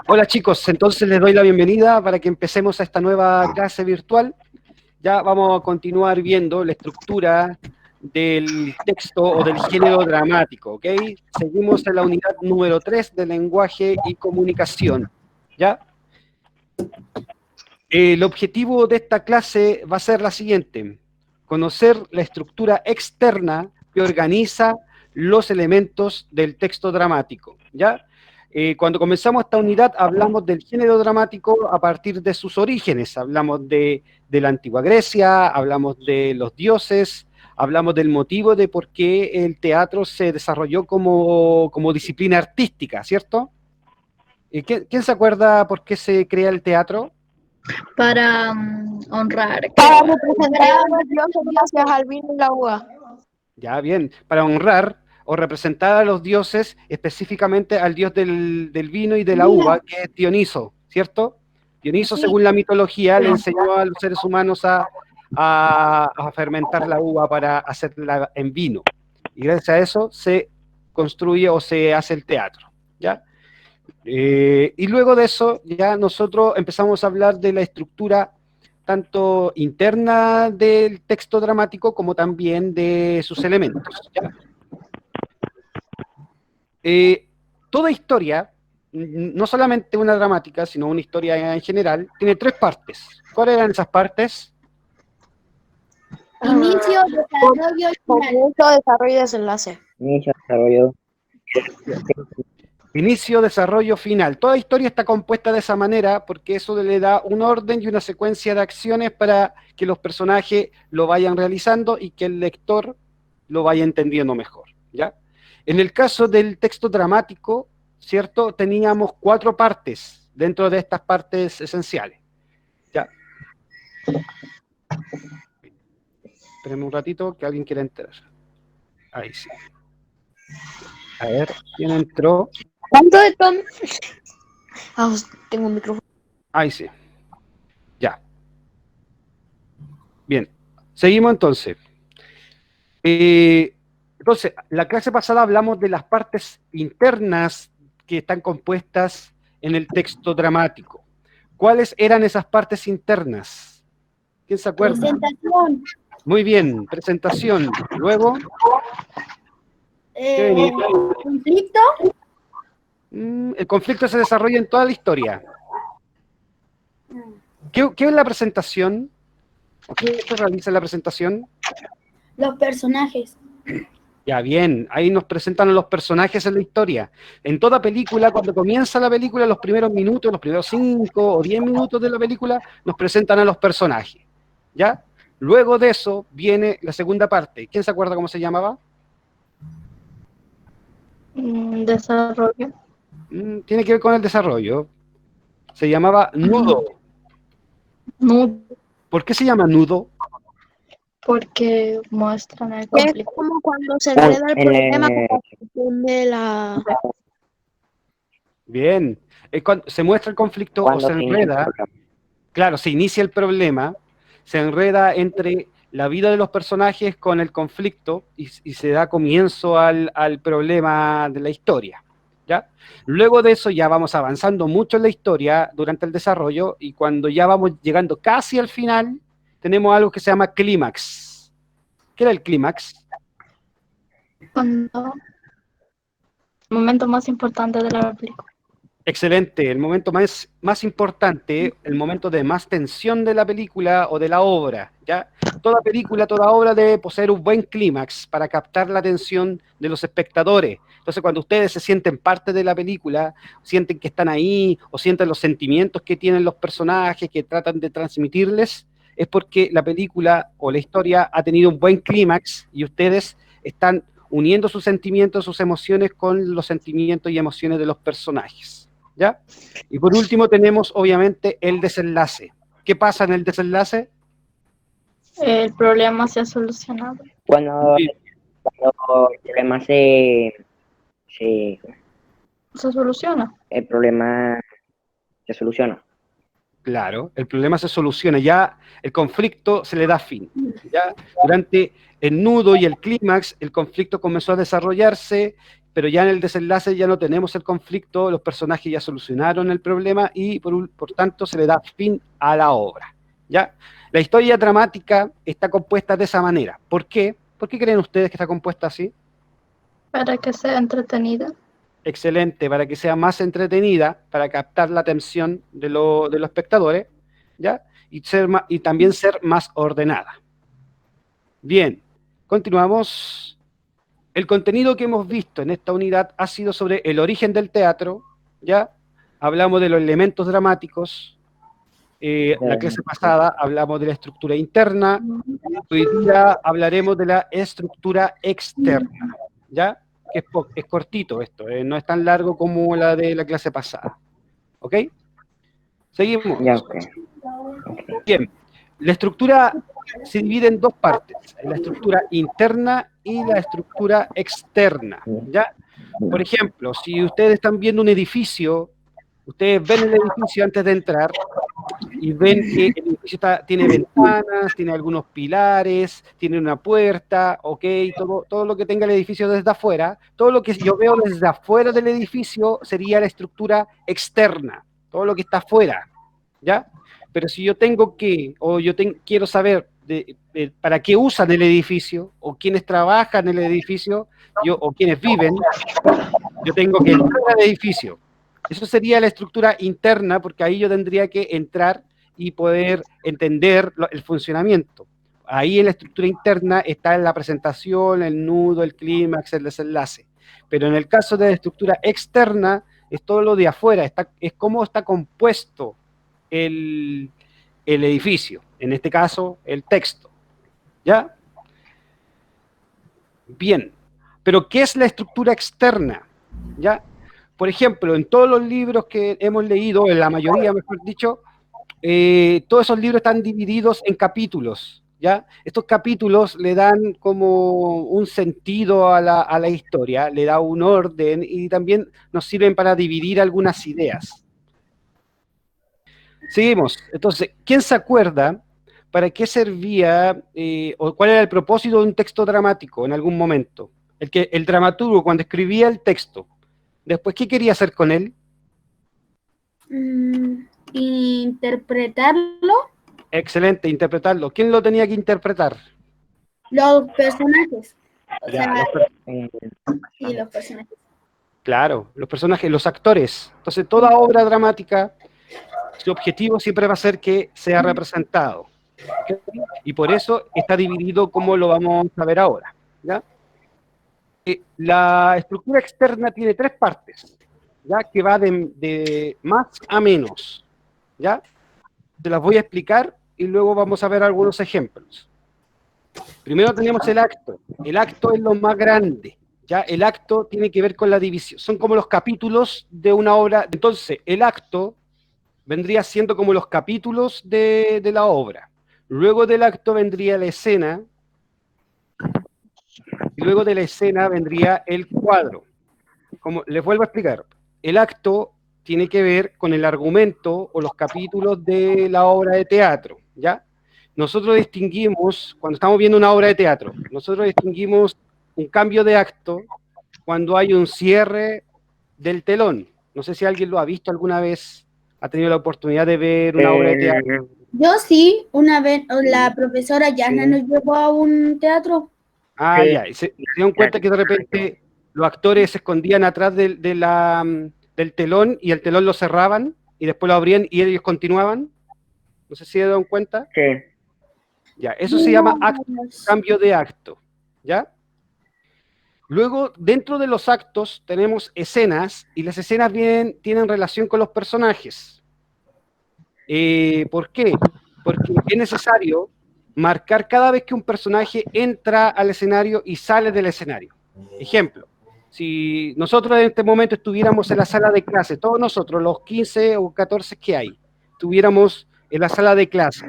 Hola chicos, entonces les doy la bienvenida para que empecemos a esta nueva clase virtual. Ya vamos a continuar viendo la estructura del texto o del género dramático, ¿ok? Seguimos en la unidad número 3 de lenguaje y comunicación, ¿ya? El objetivo de esta clase va a ser la siguiente: conocer la estructura externa que organiza los elementos del texto dramático, ¿ya? Cuando comenzamos esta unidad hablamos del género dramático a partir de sus orígenes, hablamos de la antigua Grecia, hablamos de los dioses, hablamos del motivo de por qué el teatro se desarrolló como disciplina artística, ¿cierto? ¿Quién se acuerda por qué se crea el teatro? Para honrar. Para representar a los dioses gracias al vino y la uva. Ya, bien, para honrar o representar a los dioses, específicamente al dios del vino y de la uva, que es Dioniso, ¿cierto? Dioniso, según la mitología, le enseñó a los seres humanos a fermentar la uva para hacerla en vino. Y gracias a eso se construye o se hace el teatro, ¿ya? Y luego de eso ya nosotros empezamos a hablar de la estructura tanto interna del texto dramático como también de sus elementos, ¿ya? Toda historia, no solamente una dramática, sino una historia en general, tiene 3 partes. ¿Cuáles eran esas partes? Inicio, desarrollo y final. Comienzo, desarrollo y desenlace. Inicio, desarrollo. Inicio, desarrollo, final. Toda historia está compuesta de esa manera porque eso le da un orden y una secuencia de acciones para que los personajes lo vayan realizando y que el lector lo vaya entendiendo mejor, ¿ya? En el caso del texto dramático, ¿cierto? Teníamos 4 partes dentro de estas partes esenciales, ¿ya? Espérenme un ratito que alguien quiera entrar. Ahí sí. A ver, ¿quién entró? ¿Cuánto de Tom? Tengo un micrófono. Ahí sí. Ya. Bien. Seguimos entonces. Entonces, la clase pasada hablamos de las partes internas que están compuestas en el texto dramático. ¿Cuáles eran esas partes internas? ¿Quién se acuerda? Presentación. Muy bien, presentación. Luego, ¿qué venía? Conflicto. El conflicto se desarrolla en toda la historia. ¿Qué es la presentación? ¿Qué se realiza en la presentación? Los personajes. Ya, bien, ahí nos presentan a los personajes en la historia. En toda película, cuando comienza la película, los primeros minutos, los primeros 5 o 10 minutos de la película, nos presentan a los personajes, ¿ya? Luego de eso viene la segunda parte. ¿Quién se acuerda cómo se llamaba? Desarrollo. Tiene que ver con el desarrollo. Se llamaba nudo. No, ¿Por qué se llama nudo? porque muestran el Es conflicto. como cuando se enreda el problema de la... Bien, cuando se muestra el conflicto o Cuando se se inicia el enreda. programa. Claro, se inicia el problema, se enreda entre la vida de los personajes con el conflicto y se da comienzo al problema de la historia, ¿ya? Luego de eso ya vamos avanzando mucho en la historia durante el desarrollo y cuando ya vamos llegando casi al final, tenemos algo que se llama clímax. ¿Qué era el clímax? Cuando el momento más importante de la película. Excelente, el momento más importante, el momento de más tensión de la película o de la obra, ¿ya? Toda película, toda obra debe poseer un buen clímax para captar la atención de los espectadores. Entonces, cuando ustedes se sienten parte de la película, sienten que están ahí, o sienten los sentimientos que tienen los personajes, que tratan de transmitirles, es porque la película o la historia ha tenido un buen clímax y ustedes están uniendo sus sentimientos, sus emociones con los sentimientos y emociones de los personajes, ¿ya? Y por último tenemos, obviamente, el desenlace. ¿Qué pasa en el desenlace? El problema se ha solucionado. Cuando el problema se Se soluciona. el problema se soluciona. Claro, el problema se soluciona, ya el conflicto se le da fin. ¿Ya? Durante el nudo y el clímax, el conflicto comenzó a desarrollarse pero ya en el desenlace ya no tenemos el conflicto, los personajes ya solucionaron el problema y por tanto se le da fin a la obra, ¿ya? La historia dramática está compuesta de esa manera. ¿Por qué? ¿Por qué creen ustedes que está compuesta así? Para que sea entretenida. Excelente, para que sea más entretenida, para captar la atención de los espectadores, ¿ya? Y también ser más ordenada. Bien, continuamos. El contenido que hemos visto en esta unidad ha sido sobre el origen del teatro, ¿ya? Hablamos de los elementos dramáticos. La clase pasada hablamos de la estructura interna. Hoy día hablaremos de la estructura externa, ¿ya? Que es cortito esto, no es tan largo como la de la clase pasada. ¿Ok? Seguimos. Ya, ok. Bien, la estructura se divide en dos partes, la estructura interna y la estructura externa, ¿ya? Por ejemplo, si ustedes están viendo un edificio, ustedes ven el edificio antes de entrar y ven que el edificio tiene ventanas, tiene algunos pilares, tiene una puerta, ok, todo lo que tenga el edificio desde afuera, todo lo que yo veo desde afuera del edificio sería la estructura externa, todo lo que está afuera, ¿ya? Pero si yo tengo que, o quiero saber para qué usan el edificio, o quiénes trabajan en el edificio, o quiénes viven, yo tengo que entrar al edificio. Eso sería la estructura interna, porque ahí yo tendría que entrar y poder entender el funcionamiento. Ahí en la estructura interna está la presentación, el nudo, el clímax, el desenlace. Pero en el caso de la estructura externa, es todo lo de afuera, es cómo está compuesto el edificio, en este caso, el texto. ¿Ya? Bien. Pero, ¿qué es la estructura externa? ¿Ya? Por ejemplo, en todos los libros que hemos leído, en la mayoría, mejor dicho, todos esos libros están divididos en capítulos, ¿ya? Estos capítulos le dan como un sentido a la historia, le da un orden y también nos sirven para dividir algunas ideas. Seguimos. Entonces, ¿quién se acuerda para qué servía o cuál era el propósito de un texto dramático en algún momento? El dramaturgo, cuando escribía el texto, después, ¿qué quería hacer con él? Interpretarlo. Excelente, interpretarlo. ¿Quién lo tenía que interpretar? Los personajes. Ya, Sí, los personajes. claro, los personajes, los actores. Entonces, toda obra dramática, su objetivo siempre va a ser que sea representado. ¿Okay? Y por eso está dividido como lo vamos a ver ahora. ¿Ya? La estructura externa tiene tres partes, ¿ya? Que va de más a menos. ¿Ya? Te las voy a explicar y luego vamos a ver algunos ejemplos. Primero tenemos el acto. El acto es lo más grande. ¿Ya? El acto tiene que ver con la división. Son como los capítulos de una obra. Entonces, el acto vendría siendo como los capítulos de la obra. Luego del acto vendría la escena. Y luego de la escena vendría el cuadro. Como les vuelvo a explicar, el acto tiene que ver con el argumento o los capítulos de la obra de teatro, ¿ya? Nosotros distinguimos, cuando estamos viendo una obra de teatro, nosotros distinguimos un cambio de acto cuando hay un cierre del telón. No sé si alguien lo ha visto alguna vez, ha tenido la oportunidad de ver una obra de teatro. Yo sí, una vez la profesora Yana nos llevó a un teatro. Ah, ya, y se dieron cuenta que de repente los actores se escondían atrás del telón y el telón lo cerraban y después lo abrían y ellos continuaban. No sé si se dieron cuenta. Sí. Ya, eso se llama acto, cambio de acto, ¿ya? Luego, dentro de los actos tenemos escenas y las escenas tienen relación con los personajes. ¿Por qué? Porque es necesario marcar cada vez que un personaje entra al escenario y sale del escenario. Ejemplo, si nosotros en este momento estuviéramos en la sala de clase, todos nosotros, los 15 o 14 que hay, estuviéramos en la sala de clase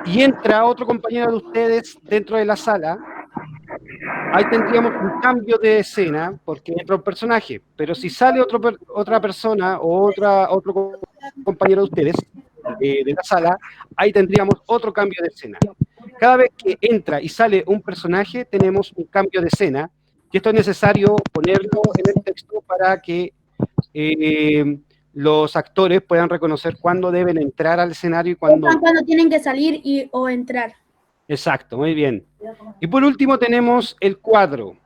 y entra otro compañero de ustedes dentro de la sala, ahí tendríamos un cambio de escena porque entra un personaje, pero si sale otra persona o otro compañero de ustedes de la sala, ahí tendríamos otro cambio de escena. Cada vez que entra y sale un personaje, tenemos un cambio de escena que esto es necesario ponerlo en el texto para que los actores puedan reconocer cuándo deben entrar al escenario y cuándo no. Cuando tienen que salir o entrar. Exacto, muy bien. Y por último tenemos el cuadro.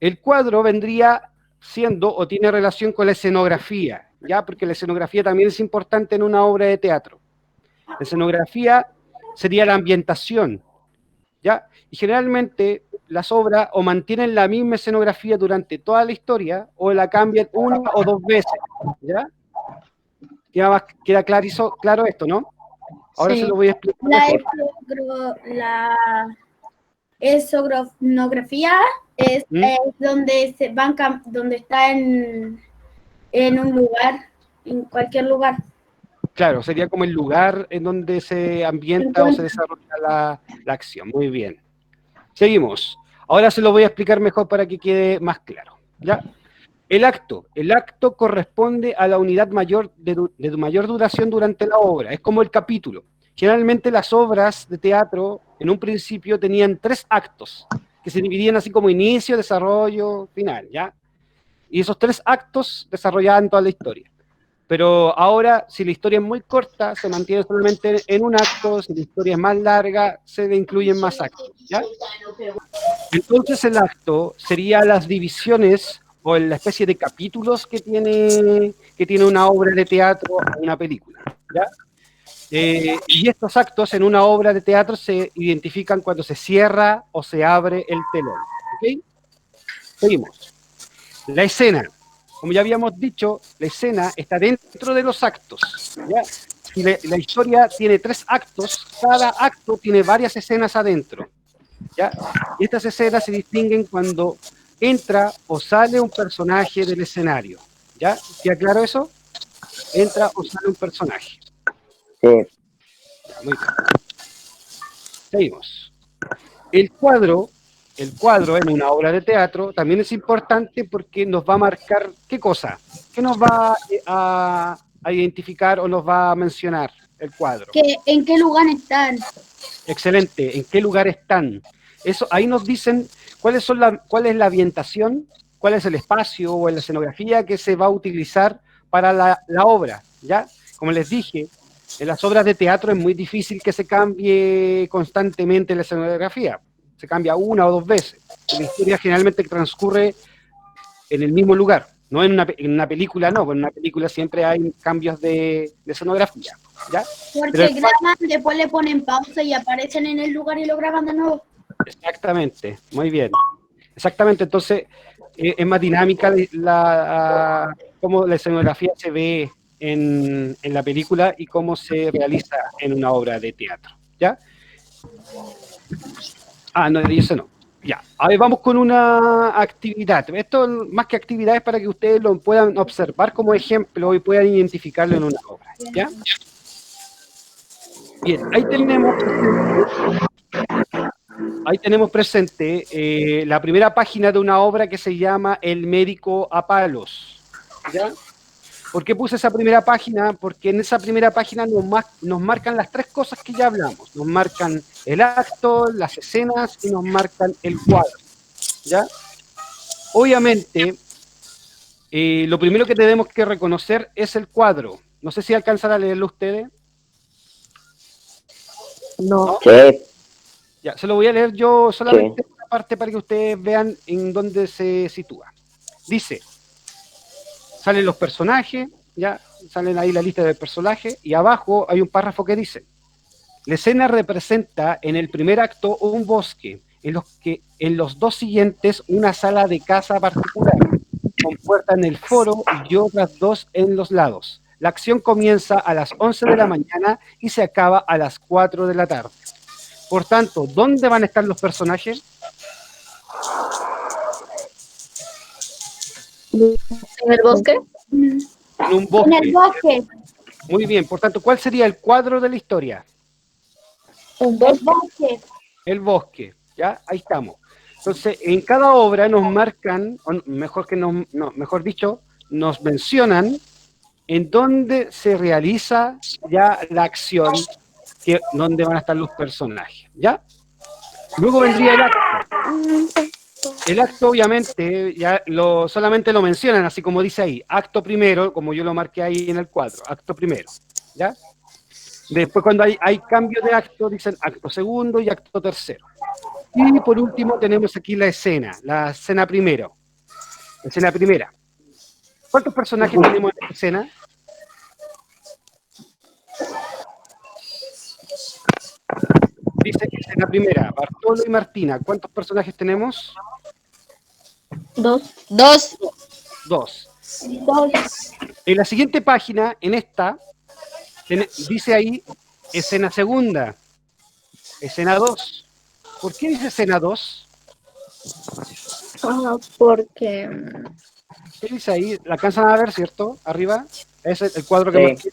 El cuadro vendría siendo o tiene relación con la escenografía, ¿ya? Porque la escenografía también es importante en una obra de teatro. La escenografía sería la ambientación, ¿ya? Y generalmente las obras o mantienen la misma escenografía durante toda la historia o la cambian una o dos veces, ¿ya? Queda claro esto, ¿no? Ahora Sí. se lo voy a explicar mejor. La escenografía es ¿Mm? donde se van donde está en un lugar, en cualquier lugar. Claro, sería como el lugar en donde se ambienta o se desarrolla la acción. Muy bien. Seguimos. Ahora se lo voy a explicar mejor para que quede más claro, ¿ya? El acto corresponde a la unidad mayor de mayor duración durante la obra, es como el capítulo. Generalmente las obras de teatro en un principio tenían 3 actos, que se dividían así como inicio, desarrollo, final, ¿ya? Y esos 3 actos desarrollaban toda la historia. Pero ahora, si la historia es muy corta, se mantiene solamente en un acto, si la historia es más larga, se le incluyen más actos, ¿ya? Entonces el acto sería las divisiones o la especie de capítulos que tiene una obra de teatro o una película, ¿ya? Y estos actos en una obra de teatro se identifican cuando se cierra o se abre el telón, ¿ok? Seguimos. La escena. Como ya habíamos dicho, la escena está dentro de los actos, ¿ya? Si la historia tiene 3 actos, cada acto tiene varias escenas adentro, ¿ya? Y estas escenas se distinguen cuando entra o sale un personaje del escenario, ¿ya? ¿Queda claro eso? Entra o sale un personaje. Sí. Ya, muy bien. Seguimos. El cuadro en una obra de teatro también es importante porque nos va a marcar, ¿qué cosa? ¿Qué nos va a identificar o nos va a mencionar el cuadro? ¿En qué lugar están? Excelente, ¿en qué lugar están? Eso, ahí nos dicen cuál es la ambientación, cuál es el espacio o la escenografía que se va a utilizar para la obra, ¿ya? Como les dije, en las obras de teatro es muy difícil que se cambie constantemente la escenografía, se cambia una o dos veces. La historia generalmente transcurre en el mismo lugar, no en una película, no, en una película siempre hay cambios de escenografía, ¿ya? Porque graban, después le ponen pausa y aparecen en el lugar y lo graban de nuevo. Exactamente, muy bien. Exactamente, entonces es más dinámica cómo la escenografía se ve en la película y cómo se realiza en una obra de teatro, ¿ya? Ah, no, eso no. Ya, a ver, vamos con una actividad. Esto más que actividad es para que ustedes lo puedan observar como ejemplo y puedan identificarlo en una obra, ¿ya? Bien, ahí tenemos presente la primera página de una obra que se llama El médico a palos, ¿ya? ¿Por qué puse esa primera página? Porque en esa primera página nos marcan las 3 cosas que ya hablamos. Nos marcan el acto, las escenas y nos marcan el cuadro, ¿ya? Obviamente, lo primero que tenemos que reconocer es el cuadro. No sé si alcanzan a leerlo ustedes. No. Sí. Ya, se lo voy a leer yo solamente una parte para que ustedes vean en dónde se sitúa. Dice, salen los personajes, ya, salen ahí la lista de personajes, y abajo hay un párrafo que dice, la escena representa en el primer acto un bosque, en los 2 siguientes una sala de casa particular, con puerta en el foro y otras 2 en los lados. La acción comienza a las 11 de la mañana y se acaba a las 4 de la tarde. Por tanto, ¿dónde van a estar los personajes? ¿En el bosque? En un bosque. En el bosque. Muy bien, por tanto, ¿cuál sería el cuadro de la historia? ¿Un El bosque? bosque. El bosque, ¿ya? Ahí estamos. Entonces, en cada obra nos marcan, o mejor dicho, nos mencionan en dónde se realiza ya la acción, dónde van a estar los personajes, ¿ya? Luego vendría el acto. El acto, obviamente, solamente lo mencionan, así como dice ahí, acto primero, como yo lo marqué ahí en el cuadro, acto primero, ¿ya? Después, cuando hay cambio de acto, dicen acto segundo y acto tercero. Y por último, tenemos aquí la escena primero. Escena primera. ¿Cuántos personajes tenemos en esta escena? Dice escena primera, Bartolo y Martina. ¿Cuántos personajes tenemos? 2. 2. Dos. 2. En la siguiente página, en esta, dice ahí escena segunda, escena 2. ¿Por qué dice escena 2? Porque ¿Qué dice ahí? ¿La alcanzan a ver, cierto? Arriba. Es el cuadro que Sí.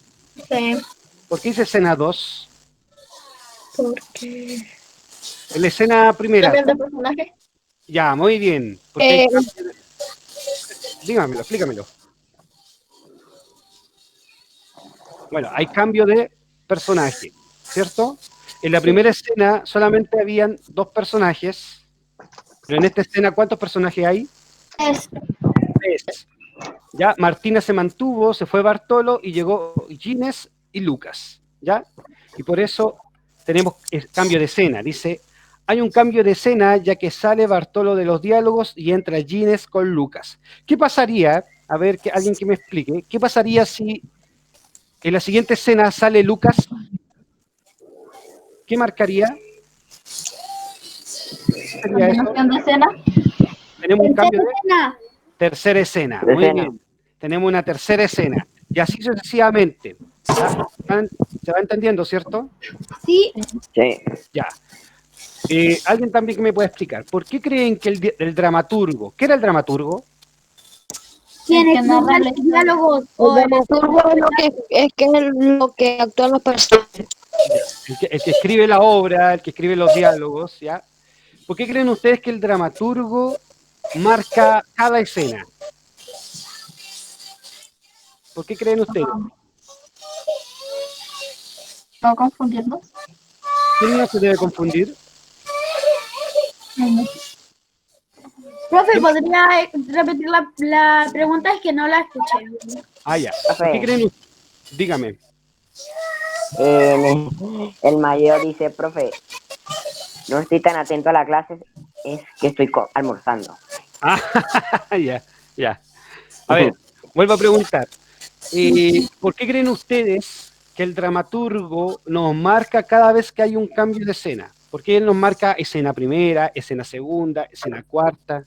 marqué. sí, ¿Por qué dice escena 2? porque En la escena primera. cambian de personaje. Ya, muy bien. Porque hay dígamelo, explícamelo. Bueno, hay cambio de personaje, ¿cierto? En la primera escena solamente habían 2 personajes, pero en esta escena, ¿cuántos personajes hay? Es 3. Ya, Martina se mantuvo, se fue Bartolo y llegó Gines y Lucas, ¿ya? Y por eso tenemos el cambio de escena. Dice, hay un cambio de escena ya que sale Bartolo de los diálogos y entra Gines con Lucas. ¿Qué pasaría? A ver, alguien que me explique. ¿Qué pasaría si en la siguiente escena sale Lucas? ¿Qué marcaría? ¿Qué sería eso? Continuación de escena. Tenemos un cambio de escena. tercera escena. Muy Escena. bien. Tenemos una tercera escena. Y así sucesivamente. ¿Ya? ¿Se va entendiendo, cierto? Sí, Sí. Ya. Alguien también que me pueda explicar. ¿Por qué creen que el dramaturgo, ¿qué era el dramaturgo? quien que narra escribe la los diálogos El dramaturgo es lo que actúan los personajes. El que escribe la obra, el que escribe los diálogos, ¿ya? ¿Por qué creen ustedes que el dramaturgo marca cada escena? ¿Por qué creen ustedes? No confundirnos. ¿Quién no se debe confundir? Profe, ¿podría repetir la pregunta? Es que no la escuché bien. Ah, ya. ¿Por qué creen ustedes? Dígame. El mayor dice, profe, no estoy tan atento a la clase, es que estoy almorzando. Ah, ya, ya. A ver, vuelvo a preguntar. ¿Por qué creen ustedes que el dramaturgo nos marca cada vez que hay un cambio de escena? ¿Por qué él nos marca escena primera, escena segunda, escena cuarta?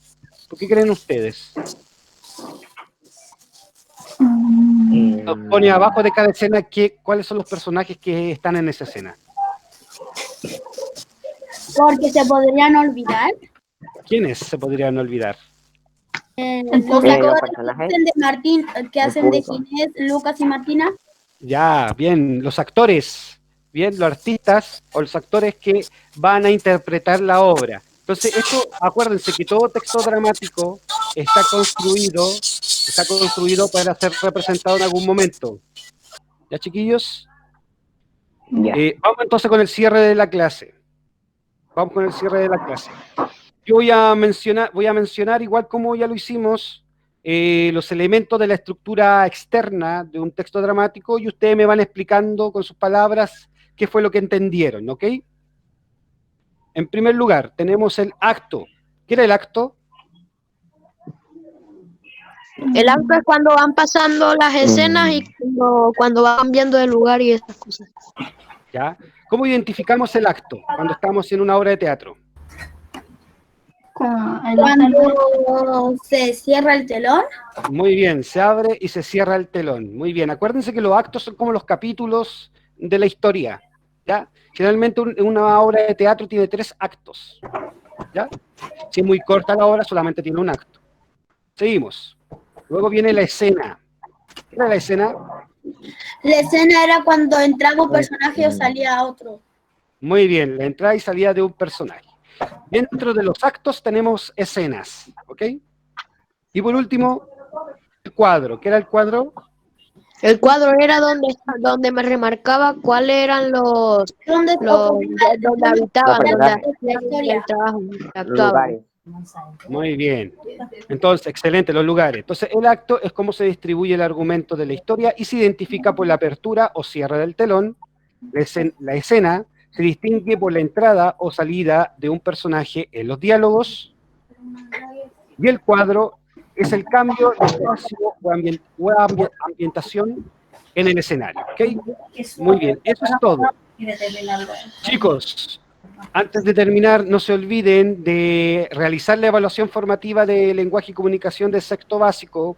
¿Por qué creen ustedes? Nos pone abajo de cada escena cuáles son los personajes que están en esa escena. Porque se podrían olvidar. ¿Quiénes se podrían olvidar? Los los actores que personajes. hacen de Martín, que hacen de público. Ginés, Lucas y Martina. Ya, bien, los actores, bien, los artistas o los actores que van a interpretar la obra. Entonces, esto, acuérdense que todo texto dramático está construido para ser representado en algún momento. ¿Ya, chiquillos? Ya. Vamos entonces con el cierre de la clase. Vamos con el cierre de la clase. Yo voy a mencionar, igual como ya lo hicimos, los elementos de la estructura externa de un texto dramático y ustedes me van explicando con sus palabras qué fue lo que entendieron, ¿ok? En primer lugar, tenemos el acto. ¿Qué era el acto? El acto es cuando van pasando las escenas y cuando van cambiando de lugar y esas cosas. ¿Ya? ¿Cómo identificamos el acto cuando estamos en una obra de teatro? Cuando se cierra el telón. Muy bien, se abre y se cierra el telón. Muy bien, acuérdense que los actos son como los capítulos de la historia, ¿ya? Generalmente una obra de teatro tiene 3 actos, ¿ya? Si es muy corta la obra, solamente tiene un acto. Seguimos. Luego viene la escena. ¿Qué era la escena? La escena era cuando entraba un personaje o salía otro. Muy bien, la entrada y salida de un personaje. Dentro de los actos tenemos escenas, ¿ok? Y por último, el cuadro. ¿Qué era el cuadro? El cuadro era donde me remarcaba cuáles eran ¿Dónde donde habitaban, Los donde personajes. hacían el trabajo, donde Los actuaban. lugares. Muy bien. Entonces, excelente, los lugares. Entonces, el acto es cómo se distribuye el argumento de la historia y se identifica por la apertura o cierre del telón. La escena se distingue por la entrada o salida de un personaje en los diálogos. Y el cuadro es el cambio de espacio o ambientación en el escenario. ¿Ok? Muy bien, eso es todo. Chicos, antes de terminar, no se olviden de realizar la evaluación formativa de lenguaje y comunicación del sexto básico.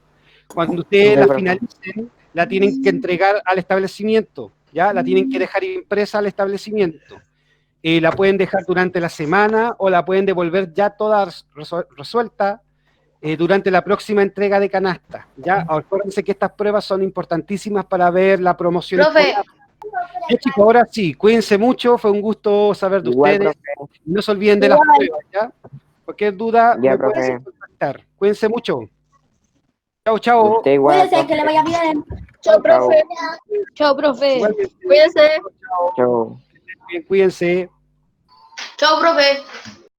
Cuando ustedes la finalicen, la tienen que entregar al establecimiento, ¿ya? La tienen que dejar impresa al establecimiento. La pueden dejar durante la semana o la pueden devolver ya toda resuelta durante la próxima entrega de canasta, ¿ya? Acuérdense que estas pruebas son importantísimas para ver la promoción. Profe. Sí, chicos, ahora sí, cuídense mucho, fue un gusto saber de Igual, ustedes. profe. No se olviden de las pruebas, ¿ya? Cualquier duda, Ya, me pueden profe. contactar. Cuídense mucho. Chao, chao. Usted igual, Cuídense, que le vaya bien. Chao, Chao. profe. Chao, profe. Igualmente. Cuídense. Chao. Bien, cuídense. Chao, profe.